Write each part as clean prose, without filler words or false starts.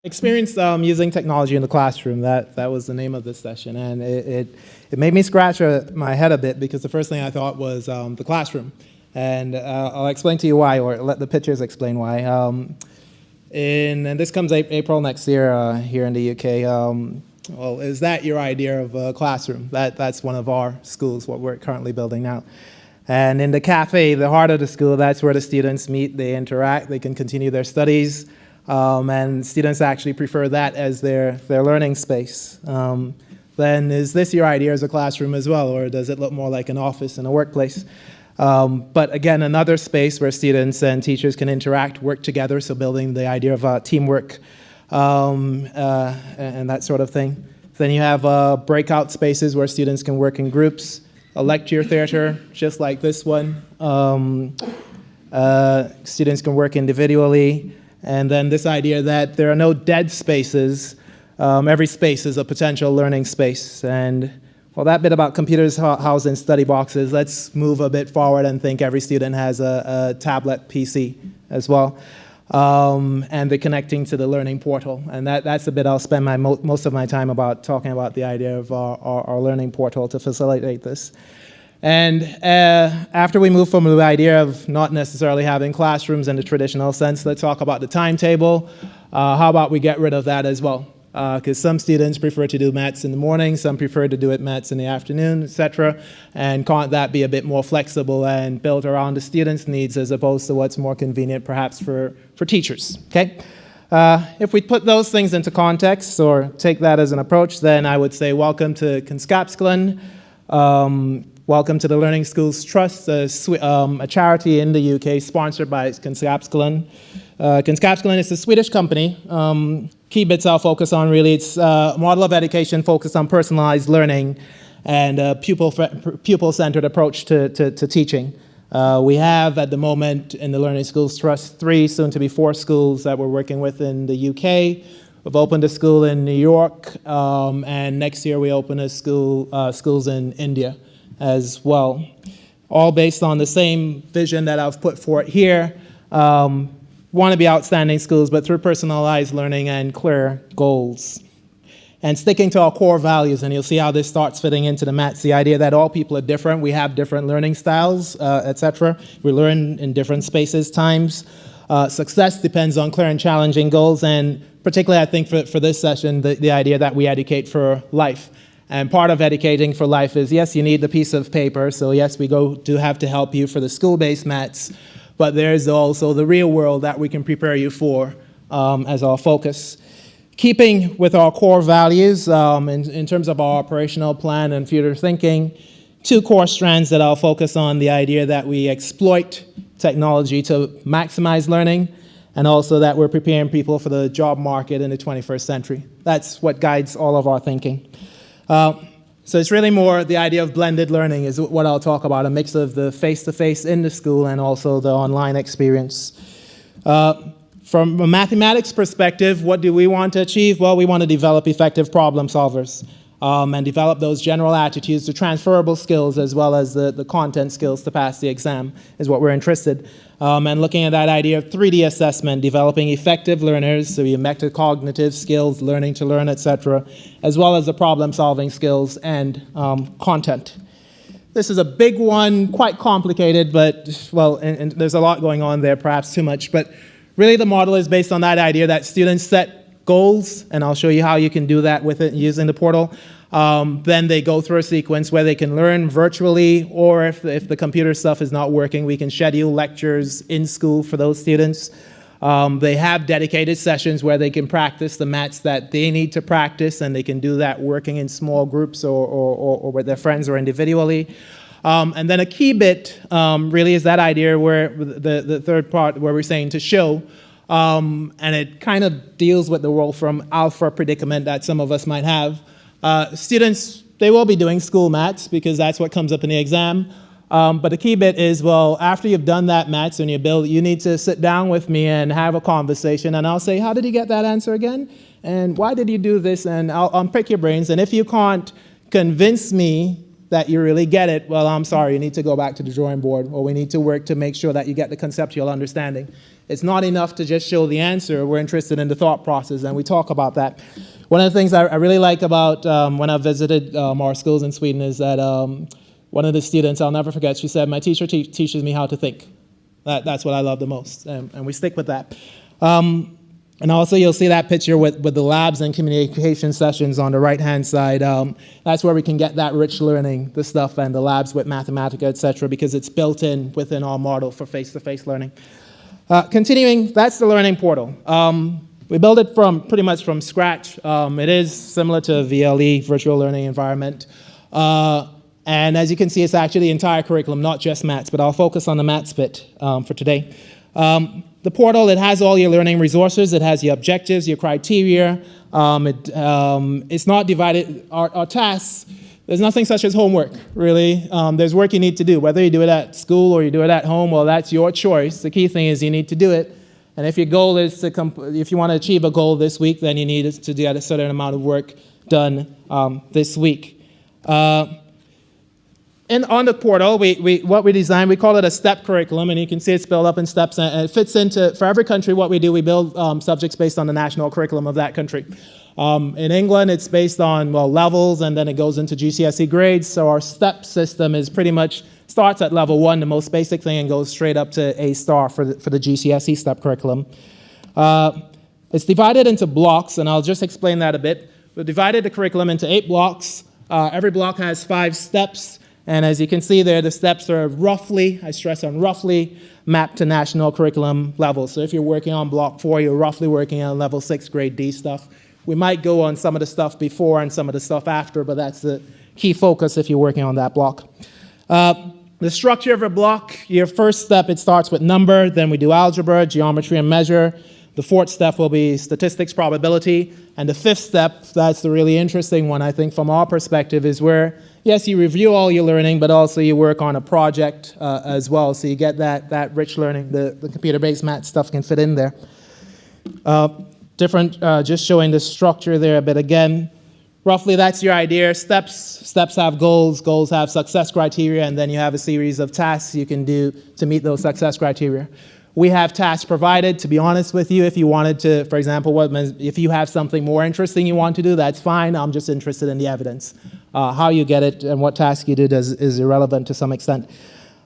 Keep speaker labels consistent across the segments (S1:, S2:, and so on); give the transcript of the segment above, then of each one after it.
S1: Experience using technology in the classroom. That was the name of this session, and it made me scratch my head a bit because the first thing I thought was the classroom, and I'll explain to you why, or let the pictures explain why. And this comes April next year here in the UK. Well, is that your idea of a classroom? That's one of our schools, what we're currently building now. And in the cafe, the heart of the school, that's where the students meet, they interact, they can continue their studies. And students actually prefer that as their learning space. Then is this your idea as a classroom as well, or does it look more like an office and a workplace? But again, another space where students and teachers can interact, work together, so building the idea of teamwork and that sort of thing. Then you have breakout spaces where students can work in groups, a lecture theater, just like this one. Students can work individually. And then this idea that there are no dead spaces. Every space is a potential learning space. And well, that bit about computers housed in study boxes, let's move a bit forward and think every student has a tablet PC as well. And they're connecting to the learning portal. And that's the bit I'll spend most of my time talking about the idea of our learning portal to facilitate this. And after we move from the idea of not necessarily having classrooms in the traditional sense, let's talk about the timetable. How about we get rid of that as well? Because some students prefer to do maths in the morning, some prefer to do maths in the afternoon, etc. And can't that be a bit more flexible and built around the students' needs as opposed to what's more convenient perhaps for teachers, okay? If we put those things into context or take that as an approach, then I would say welcome to Kunskapsskolan. Welcome to the Learning Schools Trust, a charity in the UK sponsored by Kunskapsskolan. Kunskapsskolan is a Swedish company. Key bits I'll focus on really, it's a model of education focused on personalized learning and a pupil-centered approach to teaching. We have at the moment in the Learning Schools Trust 3, soon to be 4 schools that we're working with in the UK. We've opened a school in New York, and next year we open a schools in India as well, all based on the same vision that I've put forth here. Want to be outstanding schools, but through personalized learning and clear goals. And sticking to our core values, and you'll see how this starts fitting into the maths, the idea that all people are different, we have different learning styles, etc. We learn in different spaces, times. Success depends on clear and challenging goals, and particularly I think for this session, the idea that we educate for life. And part of educating for life is, yes, you need the piece of paper, so yes, we do have to help you for the school-based maths, but there's also the real world that we can prepare you for as our focus. Keeping with our core values in terms of our operational plan and future thinking, 2 core strands that I'll focus on, the idea that we exploit technology to maximize learning, and also that we're preparing people for the job market in the 21st century. That's what guides all of our thinking. So it's really more the idea of blended learning is what I'll talk about, a mix of the face-to-face in the school and also the online experience. From a mathematics perspective, what do we want to achieve? Well, we want to develop effective problem solvers and develop those general attitudes, the transferable skills as well as the content skills to pass the exam is what we're interested. And looking at that idea of 3D assessment, developing effective learners, so your metacognitive skills, learning to learn, etc., as well as the problem-solving skills and content. This is a big one, quite complicated, but, well, and there's a lot going on there, perhaps too much, but really the model is based on that idea that students set goals, and I'll show you how you can do that with it using the portal. Then they go through a sequence where they can learn virtually, or if the computer stuff is not working, we can schedule lectures in school for those students. They have dedicated sessions where they can practice the maths that they need to practice, and they can do that working in small groups or with their friends or individually. And then a key bit really is that idea where the third part where we're saying to show, and it kind of deals with the role from alpha predicament that some of us might have. Students, they will be doing school maths because that's what comes up in the exam. But the key bit is, well, after you've done that maths and you need to sit down with me and have a conversation, and I'll say, how did you get that answer again? And why did you do this? And I'll pick your brains. And if you can't convince me that you really get it, well, I'm sorry, you need to go back to the drawing board, or we need to work to make sure that you get the conceptual understanding. It's not enough to just show the answer. We're interested in the thought process, and we talk about that. One of the things I really like about when I visited our schools in Sweden is that one of the students, I'll never forget, she said, my teacher teaches me how to think. That's what I love the most, and we stick with that. And also, you'll see that picture with the labs and communication sessions on the right-hand side. That's where we can get that rich learning, the stuff, and the labs with Mathematica, et cetera, because it's built in within our model for face-to-face learning. Continuing, that's the learning portal. We build it pretty much from scratch. It is similar to a VLE, virtual learning environment. And as you can see, it's actually the entire curriculum, not just maths, but I'll focus on the maths bit for today. The portal, it has all your learning resources. It has your objectives, your criteria. It's not divided. Our tasks, there's nothing such as homework, really. There's work you need to do. Whether you do it at school or you do it at home, well, that's your choice. The key thing is you need to do it. And if your goal is if you want to achieve a goal this week, then you need to get a certain amount of work done this week. And on the portal, what we designed, we call it a step curriculum, and you can see it's built up in steps, and it fits into, for every country, what we do, we build subjects based on the national curriculum of that country. In England, it's based on, well, levels, and then it goes into GCSE grades, so our step system is pretty much, starts at level 1, the most basic thing, and goes straight up to A star for the GCSE step curriculum. It's divided into blocks, and I'll just explain that a bit. We've divided the curriculum into 8 blocks. Every block has 5 steps. And as you can see there, the steps are roughly, I stress on roughly, mapped to national curriculum levels. So if you're working on block 4, you're roughly working on level 6 grade D stuff. We might go on some of the stuff before and some of the stuff after, but that's the key focus if you're working on that block. The structure of a block, your first step, it starts with number, then we do algebra, geometry, and measure. The 4th step will be statistics, probability. And the 5th step, that's the really interesting one, I think, from our perspective, is where, yes, you review all your learning, but also you work on a project as well. So you get that rich learning. The computer-based math stuff can fit in there. Just showing the structure there a bit again. Roughly, that's your idea. Steps have goals. Goals have success criteria, and then you have a series of tasks you can do to meet those success criteria. We have tasks provided. To be honest with you, if you wanted to, for example, if you have something more interesting you want to do, that's fine. I'm just interested in the evidence. How you get it and what task you do is irrelevant to some extent.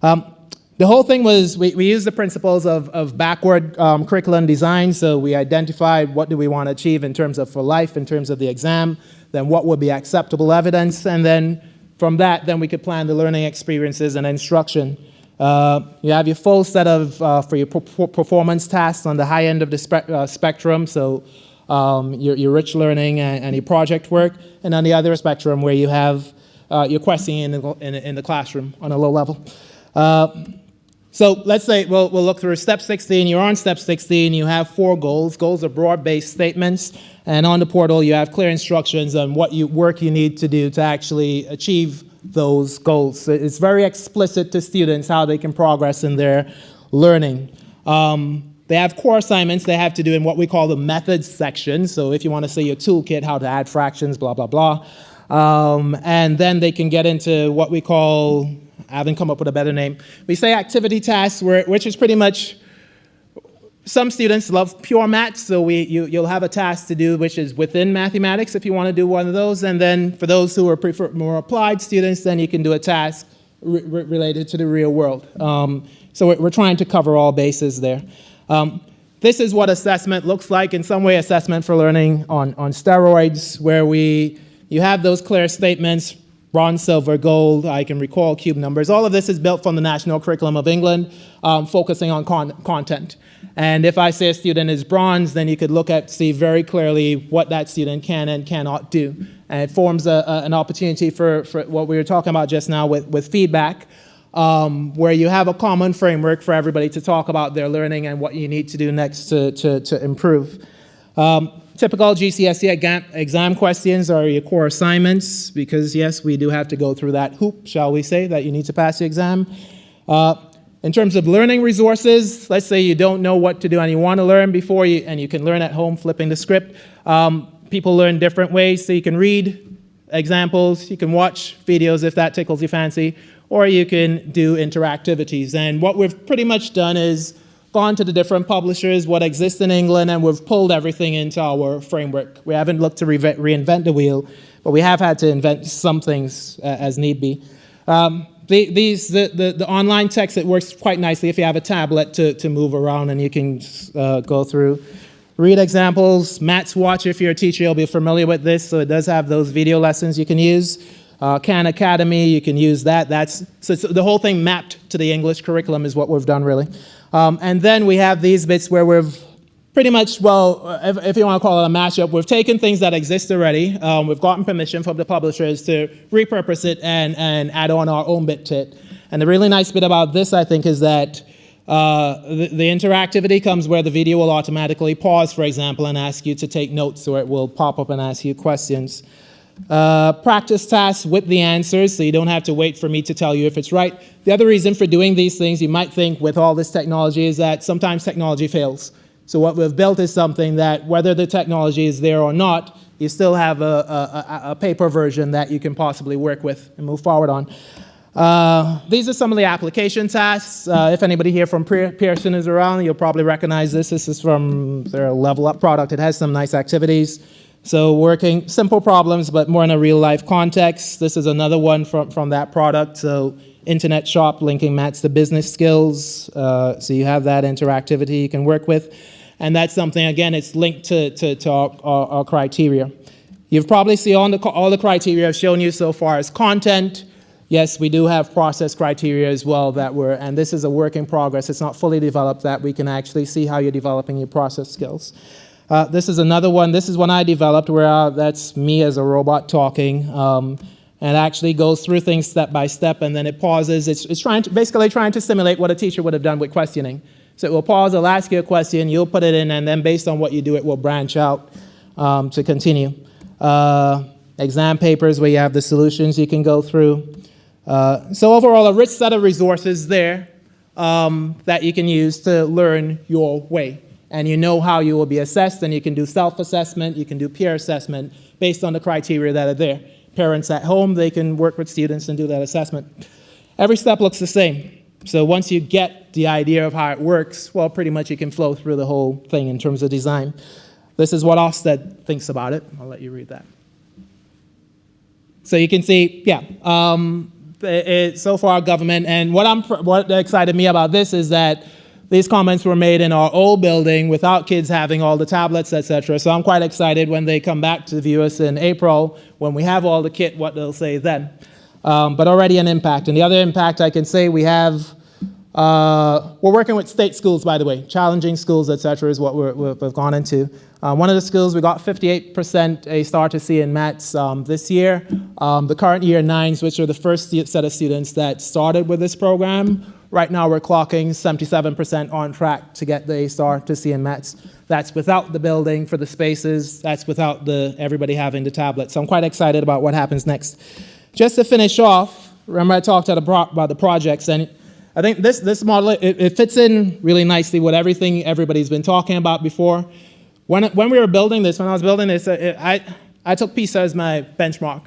S1: The whole thing was, we used the principles of backward curriculum design. So we identified what do we want to achieve in terms of for life, in terms of the exam, then what would be acceptable evidence, and then from that, then we could plan the learning experiences and instruction. You have your full set of, for your performance tasks on the high end of the spectrum, so your rich learning and your project work, and on the other spectrum where you have your questioning in the classroom on a low level. So let's say we'll look through step 16. You're on step 16. You have 4 goals. Goals are broad-based statements, and on the portal you have clear instructions on what work you need to do to actually achieve those goals. So it's very explicit to students how they can progress in their learning. They have core assignments they have to do in what we call the methods section. So if you want to say your toolkit, how to add fractions, blah, blah, blah. And then they can get into what we call, I haven't come up with a better name. We say activity tasks, which is pretty much, some students love pure maths, so you'll have a task to do which is within mathematics if you want to do one of those. And then for those who are more applied students, then you can do a task related to the real world. So we're trying to cover all bases there. This is what assessment looks like. In some way, assessment for learning on steroids, where you have those clear statements, bronze, silver, gold, I can recall cube numbers. All of this is built from the national curriculum of England, focusing on content. And if I say a student is bronze, then you could see very clearly what that student can and cannot do. And it forms an opportunity for what we were talking about just now with feedback, where you have a common framework for everybody to talk about their learning and what you need to do next to improve. Typical GCSE exam questions are your core assignments, because yes, we do have to go through that hoop, shall we say, that you need to pass the exam. In terms of learning resources, let's say you don't know what to do and you want to learn and you can learn at home flipping the script. People learn different ways, so you can read examples. You can watch videos if that tickles your fancy, or you can do interactivities. And what we've pretty much done is gone to the different publishers, what exists in England, and we've pulled everything into our framework. We haven't looked to reinvent the wheel, but we have had to invent some things as need be. The online text, it works quite nicely if you have a tablet to move around and you can go through. Read examples. Matt's Watch, if you're a teacher, you'll be familiar with this, so it does have those video lessons you can use. Khan Academy, you can use that. So it's the whole thing mapped to the English curriculum is what we've done, really. And then we have these bits where we've pretty much, well, if you want to call it a mashup, we've taken things that exist already. We've gotten permission from the publishers to repurpose it and add on our own bit to it. And the really nice bit about this, I think, is that the interactivity comes where the video will automatically pause, for example, and ask you to take notes, or it will pop up and ask you questions. Practice tasks with the answers, so you don't have to wait for me to tell you if it's right. The other reason for doing these things, you might think with all this technology, is that sometimes technology fails. So what we've built is something that whether the technology is there or not, you still have a paper version that you can possibly work with and move forward on. These are some of the application tasks. If anybody here from Pearson is around, you'll probably recognize this. This is from their Level Up product. It has some nice activities. So working simple problems, but more in a real life context. This is another one from that product. So internet shop linking Matt's to business skills. So you have that interactivity you can work with. And that's something, again, it's linked to our criteria. You've probably seen all the criteria I've shown you so far as content. Yes, we do have process criteria as well and this is a work in progress. It's not fully developed that we can actually see how you're developing your process skills. This is another one. This is one I developed where that's me as a robot talking. And actually goes through things step by step, and then it pauses. It's basically trying to simulate what a teacher would have done with questioning. So it will pause, it'll ask you a question, you'll put it in, and then based on what you do, it will branch out to continue. Exam papers where you have the solutions you can go through. So overall, a rich set of resources there that you can use to learn your way. And you know how you will be assessed, and you can do self-assessment, you can do peer assessment based on the criteria that are there. Parents at home, they can work with students and do that assessment. Every step looks the same. So once you get the idea of how it works, well, pretty much you can flow through the whole thing in terms of design. This is what Ofsted thinks about it. I'll let you read that. So you can see, so far government, and what excited me about this is that these comments were made in our old building without kids having all the tablets, etc. So I'm quite excited when they come back to view us in April, when we have all the kit, what they'll say then. But already an impact. And the other impact I can say we have, we're working with state schools, by the way. Challenging schools, etc. is what we've gone into. One of the schools, we got 58% A star to C in Maths this year. The current year 9s, which are the first set of students that started with this program, right now we're clocking 77% on track to get the A star to C in Maths. That's without the building for the spaces. That's without everybody having the tablet. So I'm quite excited about what happens next. Just to finish off, remember I talked about the projects, and I think this model, it fits in really nicely with everything everybody's been talking about before. When I was building this, I took PISA as my benchmark,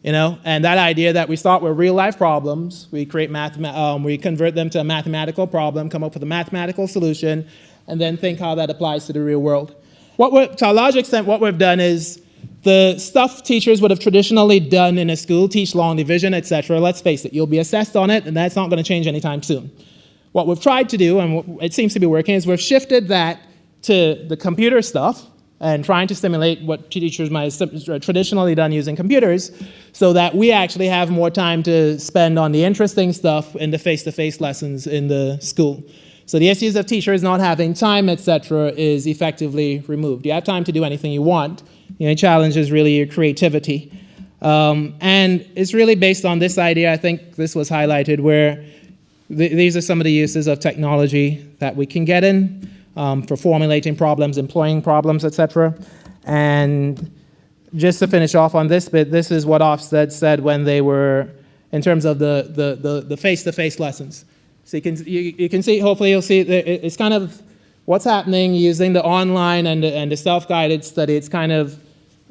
S1: and that idea that we start with real life problems, we create we convert them to a mathematical problem, come up with a mathematical solution, and then think how that applies to the real world. To a large extent, what we've done is the stuff teachers would have traditionally done in a school, teach long division, etc. Let's face it, you'll be assessed on it, and that's not going to change anytime soon. What we've tried to do, and it seems to be working, is we've shifted that to the computer stuff and trying to simulate what teachers might have traditionally done using computers, so that we actually have more time to spend on the interesting stuff in the face-to-face lessons in the school. So the issues of teachers not having time, etc., is effectively removed. You have time to do anything you want. The challenge is really your creativity. And it's really based on this idea, I think this was highlighted, where these are some of the uses of technology that we can get in for formulating problems, employing problems, etc. And just to finish off on this bit, this is what Ofsted said when they were, in terms of the face-to-face lessons. So you can see, hopefully you'll see, it's kind of what's happening using the online and the self-guided study. It's kind of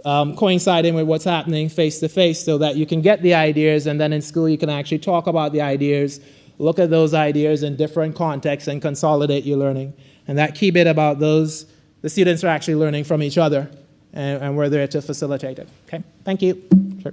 S1: coinciding with what's happening face to face so that you can get the ideas, and then in school you can actually talk about the ideas, look at those ideas in different contexts and consolidate your learning. And that key bit about those, the students are actually learning from each other, and we're there to facilitate it. Okay, thank you. Sure.